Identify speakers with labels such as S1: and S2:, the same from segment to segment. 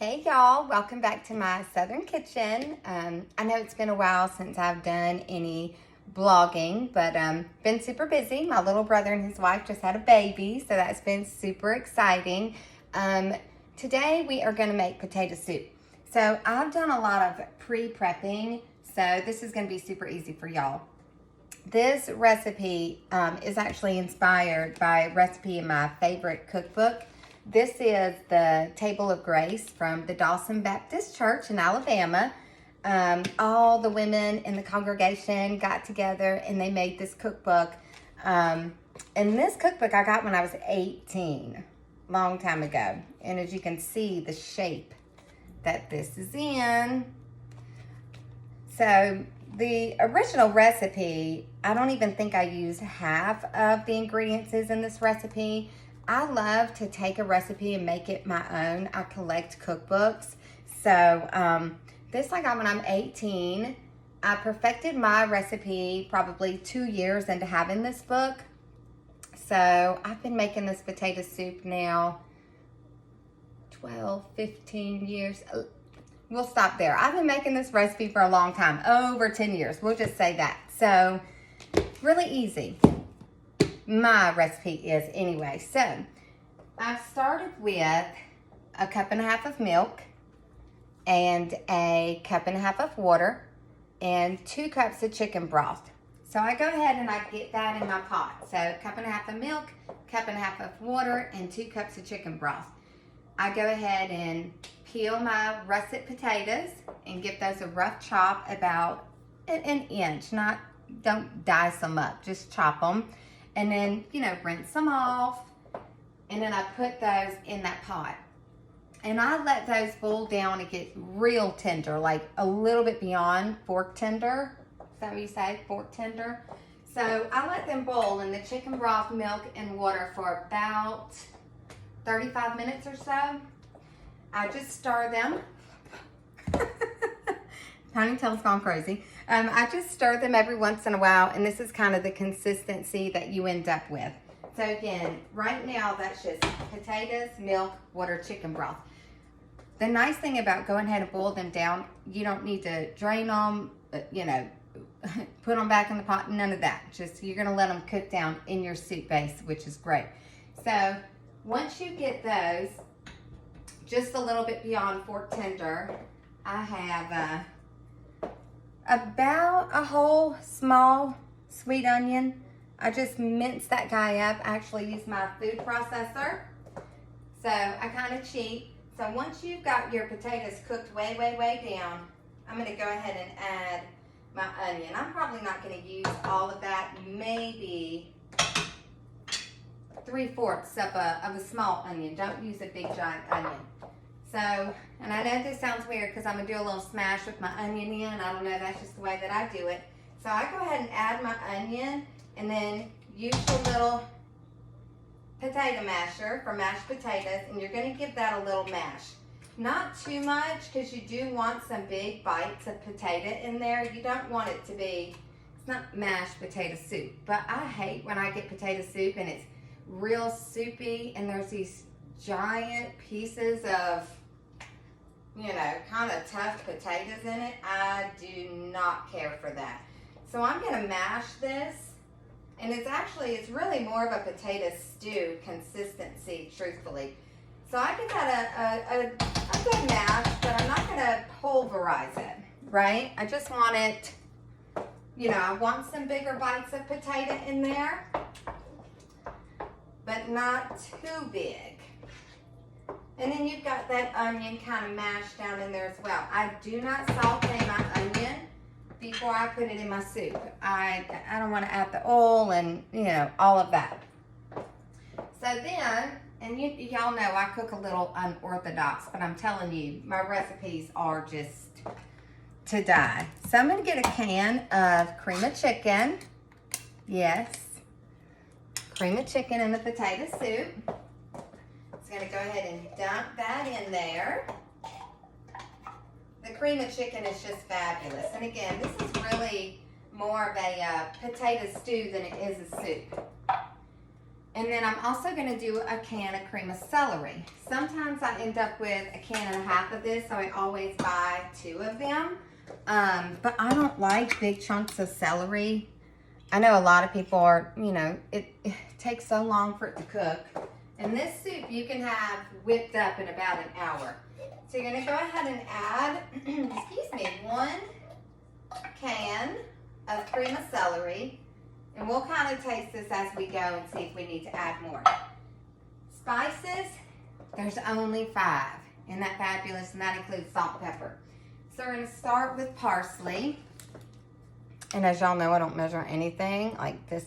S1: Hey y'all, welcome back to my Southern Kitchen. I know it's been a while since I've done any blogging, but been super busy. My little brother and his wife just had a baby, so that's been super exciting. Today we are going to make potato soup. So I've done a lot of pre-prepping, so this is going to be super easy for y'all. This recipe is actually inspired by a recipe in my favorite cookbook. This is the Table of Grace from the Dawson Baptist Church in Alabama. All the women in the congregation got together and they made this cookbook. And this cookbook I got when I was 18, long time ago. And as you can see, the shape that this is in. So the original recipe, I don't even think I used half of the ingredients in this recipe. I love to take a recipe and make it my own. I collect cookbooks. So this I got when I'm 18. I perfected my recipe probably 2 years into having this book. So I've been making this potato soup now 12, 15 years. We'll stop there. I've been making this recipe for a long time, over 10 years. We'll just say that. So really easy. My recipe is anyway. So I've started with a cup and a half of milk and a cup and a half of water and 2 cups of chicken broth. So I go ahead and I get that in my pot. So a cup and a half of milk, cup and a half of water, and 2 cups of chicken broth. I go ahead and peel my russet potatoes and give those a rough chop, about an inch. Don't dice them up, just chop them. And then, rinse them off. And then I put those in that pot. And I let those boil down and get real tender, like a little bit beyond fork tender. Is that what you say, fork tender? So I let them boil in the chicken broth, milk, and water for about 35 minutes or so. I just stir them. Ponytail's gone crazy. I just stir them every once in a while, and this is kind of the consistency that you end up with. So again, right now that's just potatoes, milk, water, chicken broth. The nice thing about going ahead and boil them down, you don't need to drain them, put them back in the pot, none of that. Just you're gonna let them cook down in your soup base, which is great. So once you get those just a little bit beyond fork tender, I have about a whole small sweet onion. I just mince that guy up. I actually use my food processor. So I kind of cheat. So once you've got your potatoes cooked way, way, way down, I'm going to go ahead and add my onion. I'm probably not going to use all of that. Maybe 3/4 of a small onion. Don't use a big giant onion. So, and I know this sounds weird because I'm going to do a little smash with my onion in. I don't know, that's just the way that I do it. So I go ahead and add my onion and then use your little potato masher for mashed potatoes, and you're going to give that a little mash. Not too much, because you do want some big bites of potato in there. You don't want it to be, it's not mashed potato soup, but I hate when I get potato soup and it's real soupy and there's these giant pieces of kind of tough potatoes in it. I do not care for that. So I'm going to mash this, and it's really more of a potato stew consistency, truthfully. So I give that a good mash, but I'm not going to pulverize it, right? I just want it, I want some bigger bites of potato in there, but not too big. And then you've got that onion kind of mashed down in there as well. I do not saute my onion before I put it in my soup. I don't want to add the oil and, all of that. So then, and y'all know I cook a little unorthodox, but I'm telling you, my recipes are just to die. So I'm going to get a can of cream of chicken. Yes, cream of chicken in the potato soup. I'm going to go ahead and dump that in there. The cream of chicken is just fabulous. And again, this is really more of a potato stew than it is a soup. And then I'm also going to do a can of cream of celery. Sometimes I end up with a can and a half of this, so I always buy 2 of them. But I don't like big chunks of celery. I know a lot of people are, you know, it takes so long for it to cook. And this soup you can have whipped up in about an hour. So you're going to go ahead and add, excuse me, 1 can of cream of celery. And we'll kind of taste this as we go and see if we need to add more. Spices, there's only 5. Isn't that fabulous? And that includes salt and pepper. So we're going to start with parsley. And as y'all know, I don't measure anything like this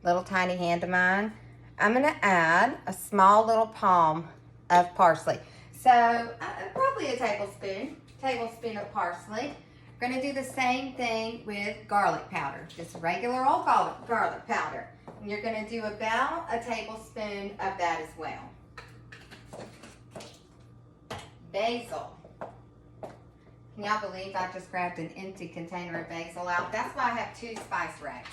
S1: little tiny hand of mine. I'm going to add a small little palm of parsley. So probably a tablespoon of parsley. We're going to do the same thing with garlic powder, just regular old garlic powder. And you're going to do about a tablespoon of that as well. Basil. Can y'all believe I just grabbed an empty container of basil out? That's why I have 2 spice racks.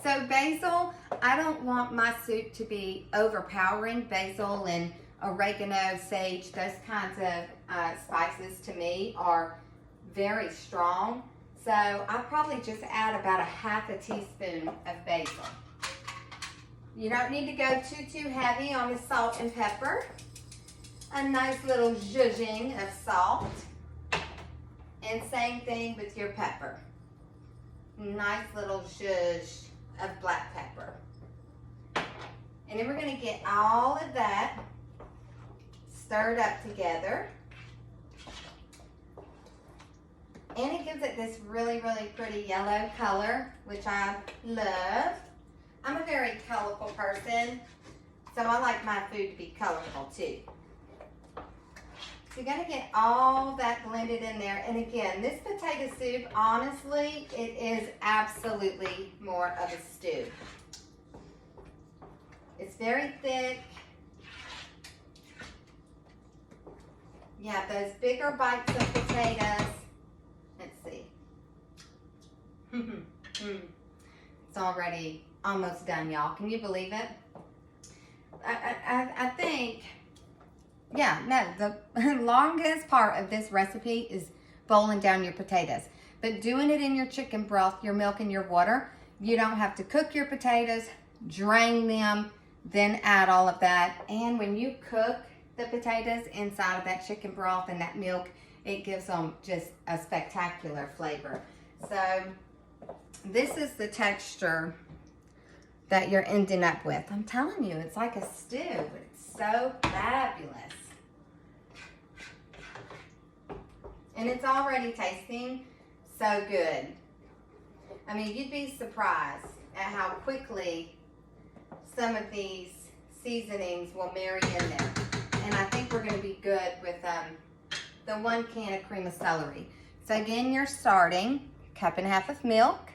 S1: So basil, I don't want my soup to be overpowering. Basil and oregano, sage, those kinds of spices to me are very strong. So I'll probably just add about a half a teaspoon of basil. You don't need to go too heavy on the salt and pepper. A nice little zhuzhing of salt. And same thing with your pepper. Nice little zhuzh of black pepper. And then we're going to get all of that stirred up together. And it gives it this really, really pretty yellow color, which I love. I'm a very colorful person, so I like my food to be colorful too. So you're going to get all that blended in there. And again, this potato soup, honestly, it is absolutely more of a stew. It's very thick. You have those bigger bites of potatoes. Let's see. It's already almost done, y'all. Can you believe it? I think, yeah, no, the longest part of this recipe is boiling down your potatoes. But doing it in your chicken broth, your milk, and your water, you don't have to cook your potatoes, drain them, then add all of that. And when you cook the potatoes inside of that chicken broth and that milk, it gives them just a spectacular flavor. So this is the texture that you're ending up with. I'm telling you, it's like a stew. It's so fabulous. And it's already tasting so good. I mean, you'd be surprised at how quickly some of these seasonings will marry in there. And I think we're going to be good with the 1 can of cream of celery. So again, you're starting 1.5 cups of milk,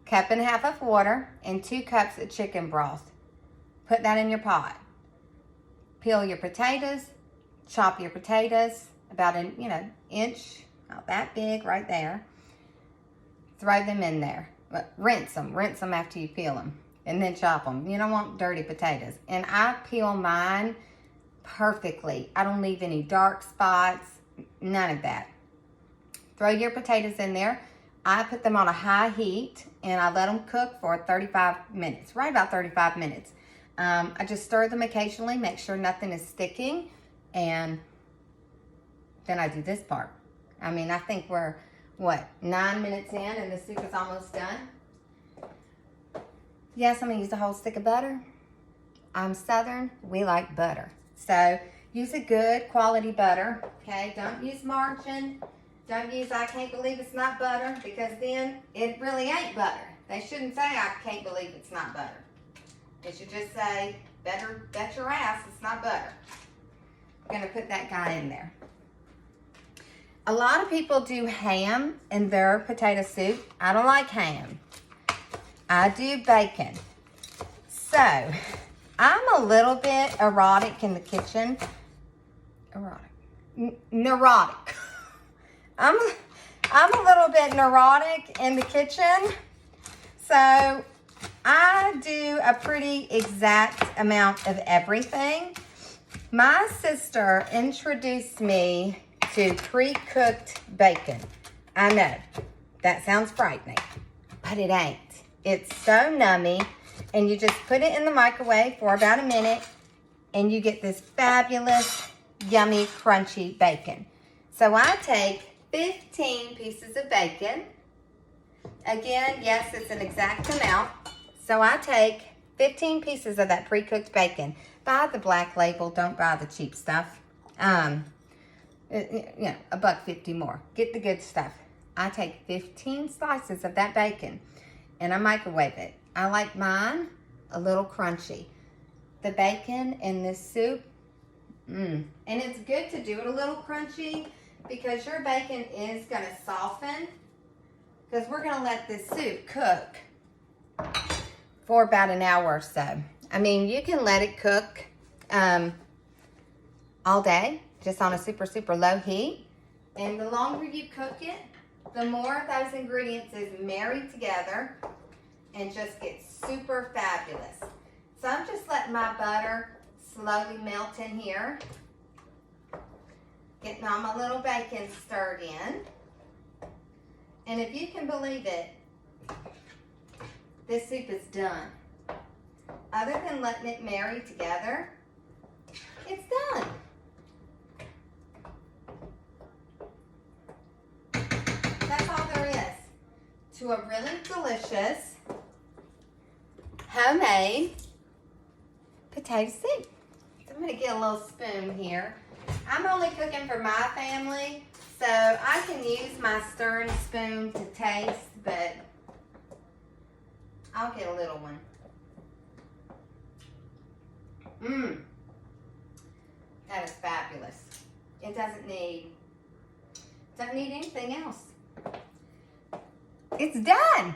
S1: 1.5 cups of water, and 2 cups of chicken broth. Put that in your pot. Peel your potatoes, chop your potatoes about an inch, about that big right there. Throw them in there. But rinse them after you peel them, and then chop them. You don't want dirty potatoes. And I peel mine perfectly. I don't leave any dark spots, none of that. Throw your potatoes in there. I put them on a high heat and I let them cook for 35 minutes, right about 35 minutes. I just stir them occasionally, make sure nothing is sticking, and then I do this part. I mean, I think we're, 9 minutes in and the soup is almost done. Yes, I'm gonna use a whole stick of butter. I'm Southern, we like butter. So use a good quality butter, okay? Don't use margarine. Don't use I can't believe it's not butter, because then it really ain't butter. They shouldn't say I can't believe it's not butter. It should just say, better bet your ass it's not butter. I'm gonna put that guy in there. A lot of people do ham in their potato soup. I don't like ham. I do bacon. So, I'm a little bit erotic in the kitchen. Neurotic. I'm a little bit neurotic in the kitchen. So, I do a pretty exact amount of everything. My sister introduced me to pre-cooked bacon. I know, that sounds frightening, but it ain't. It's so nummy, and you just put it in the microwave for about a minute, and you get this fabulous, yummy, crunchy bacon. So I take 15 pieces of bacon. Again, yes, it's an exact amount. So I take 15 pieces of that pre-cooked bacon. Buy the black label, don't buy the cheap stuff. $1.50 more. Get the good stuff. I take 15 slices of that bacon and I microwave it. I like mine a little crunchy. The bacon in this soup, and it's good to do it a little crunchy because your bacon is gonna soften, because we're gonna let this soup cook for about an hour or so. I mean, you can let it cook all day, just on a super, super low heat. And the longer you cook it, the more those ingredients is married together and just get super fabulous. So I'm just letting my butter slowly melt in here. Getting all my little bacon stirred in. And if you can believe it, this soup is done. Other than letting it marry together, it's done. That's all there is to a really delicious homemade potato soup. So I'm gonna get a little spoon here. I'm only cooking for my family, so I can use my stirring spoon to taste, but I'll get a little one. That is fabulous. It doesn't need anything else. It's done.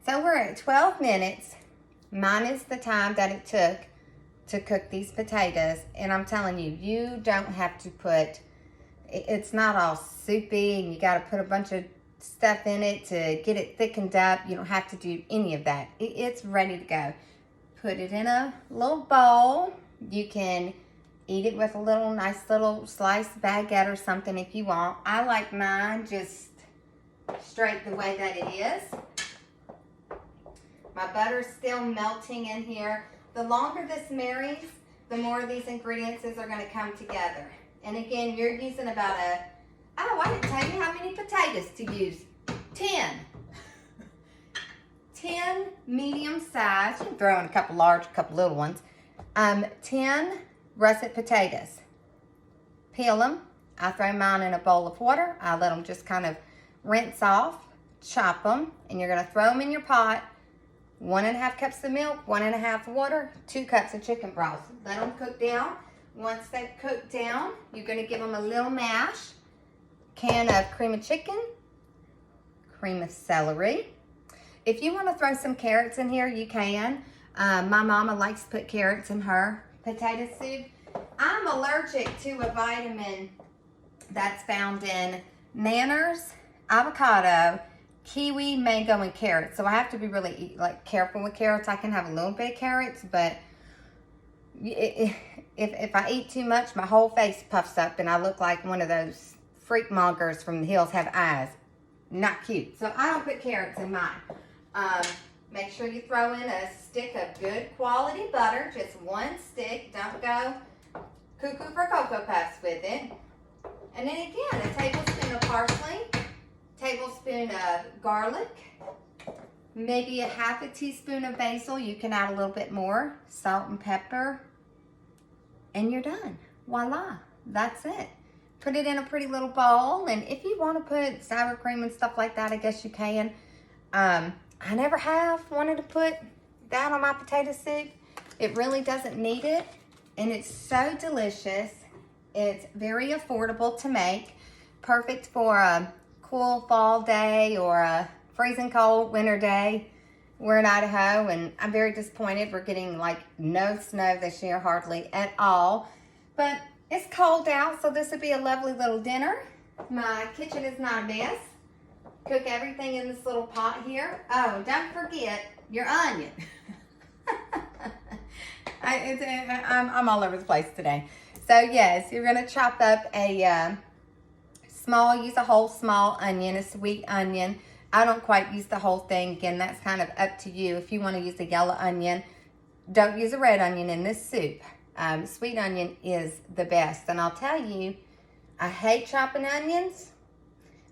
S1: So we're at 12 minutes, minus the time that it took to cook these potatoes. And I'm telling you, you don't have to put, it's not all soupy and you got to put a bunch of stuff in it to get it thickened up. You don't have to do any of that. It's ready to go. Put it in a little bowl. You can eat it with a little nice little sliced baguette or something if you want. I like mine just straight the way that it is. My butter's still melting in here. The longer this marries, the more of these ingredients are going to come together. And again, you're using about I didn't tell you how many potatoes to use. 10. 10 medium size. You can throw in a couple large, a couple little ones. 10 russet potatoes. Peel them. I throw mine in a bowl of water. I let them just kind of rinse off. Chop them. And you're going to throw them in your pot. 1.5 cups of milk, 1.5 water, 2 cups of chicken broth. Let them cook down. Once they've cooked down, you're going to give them a little mash. Can of cream of chicken, cream of celery. If you want to throw some carrots in here, you can. My mama likes to put carrots in her potato soup. I'm allergic to a vitamin that's found in manners, avocado, kiwi, mango, and carrots. So I have to be really careful with carrots. I can have a little bit of carrots, but if I eat too much, my whole face puffs up and I look like one of those freak mongers from the hills have eyes. Not cute. So I don't put carrots in mine. Make sure you throw in a stick of good quality butter. Just one stick. Don't go cuckoo for Cocoa Puffs with it. And then again, a tablespoon of parsley, tablespoon of garlic, maybe a half a teaspoon of basil. You can add a little bit more, salt and pepper, and you're done. Voila, that's it. Put it in a pretty little bowl, and if you want to put sour cream and stuff like that, I guess you can. I never have wanted to put that on my potato soup. It really doesn't need it, and it's so delicious. It's very affordable to make. Perfect for a cool fall day or a freezing cold winter day. We're in Idaho, and I'm very disappointed. We're getting like no snow this year, hardly at all. But it's cold out, so this would be a lovely little dinner. My kitchen is not a mess. Cook everything in this little pot here. Oh, don't forget, your onion. I'm all over the place today. So yes, you're gonna chop up a use a whole small onion, a sweet onion. I don't quite use the whole thing. Again, that's kind of up to you. If you want to use a yellow onion, don't use a red onion in this soup. Sweet onion is the best. And I'll tell you, I hate chopping onions.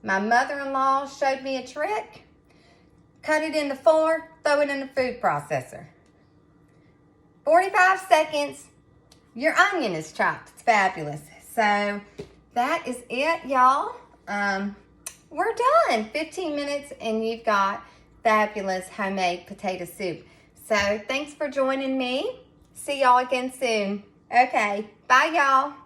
S1: My mother-in-law showed me a trick. Cut it into 4, throw it in the food processor. 45 seconds, your onion is chopped. It's fabulous. So that is it, y'all. We're done. 15 minutes and you've got fabulous homemade potato soup. So thanks for joining me. See y'all again soon. Okay, bye y'all.